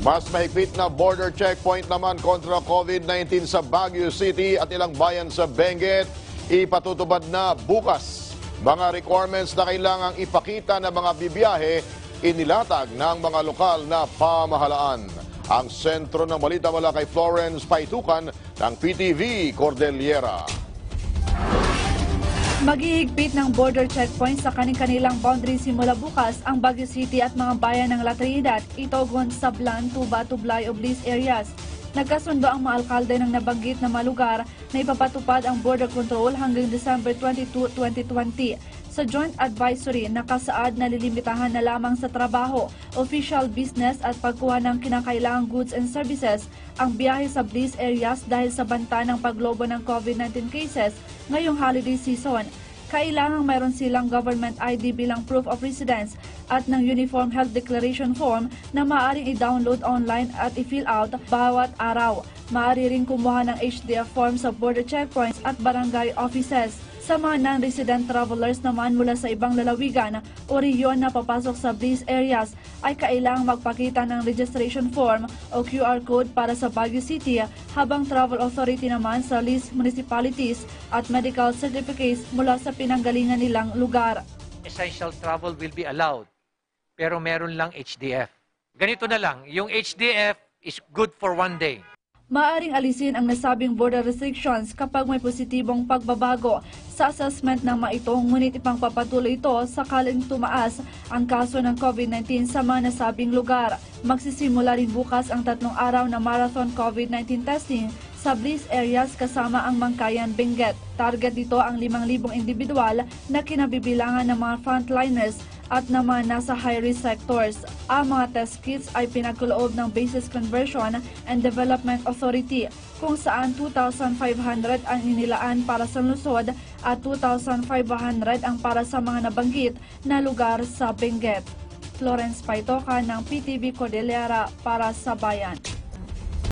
Mas mahigpit na border checkpoint naman kontra COVID-19 sa Baguio City at ilang bayan sa Benguet ipatutupad na bukas. Mga requirements na kailangang ipakita ng mga bibiyahe inilatag ng mga lokal na pamahalaan. Ang sentro ng balita mula kay Florence Paitukan ng PTV Cordillera. Maghihigpit ng border checkpoint sa kanilang boundary simula bukas ang Baguio City at mga bayan ng La Trinidad, Itogon, Sablan, Tuba, Tublay o Bliss areas. Nagkasundo ang mga alkalde ng nabanggit na mga lugar na ipapatupad ang border control hanggang December 22, 2020. Sa Joint Advisory, nakasaad na lilimitahan na lamang sa trabaho, official business at pagkuha ng kinakailangang goods and services ang biyahe sa Bliss areas dahil sa banta ng paglobo ng COVID-19 cases ngayong holiday season. Kailangang mayroon silang government ID bilang proof of residence at ng Uniform Health Declaration Form na maaaring i-download online at i-fill out bawat araw. Maaari rin kumuha ng HDF form sa border checkpoints at barangay offices. Sa mga non-resident travelers naman mula sa ibang lalawigan o rehiyon na papasok sa Bliss areas ay kailangang magpakita ng registration form o QR code para sa Baguio City, habang travel authority naman sa list municipalities at medical certificates mula sa pinanggalingan nilang lugar. Essential travel will be allowed, pero meron lang HDF. Ganito na lang, yung HDF is good for 1 day. Maaring alisin ang nasabing border restrictions kapag may positibong pagbabago sa assessment ng mga ito, ngunit ipangpapatuloy ito sakaling tumaas ang kaso ng COVID-19 sa mga nasabing lugar. Magsisimula rin bukas ang 3 araw na marathon COVID-19 testing sa Bliss areas kasama ang Mangkayan, Benguet. Target dito ang 5,000 individual na kinabibilangan ng mga frontliners at ng mga nasa high-risk sectors. Ang mga test kits ay pinagkaloob ng Basis Conversion and Development Authority, kung saan 2,500 ang inilaan para sa lungsod at 2,500 ang para sa mga nabanggit na lugar sa Benguet. Florence Paitoka ng PTV Cordillera para sa Bayan.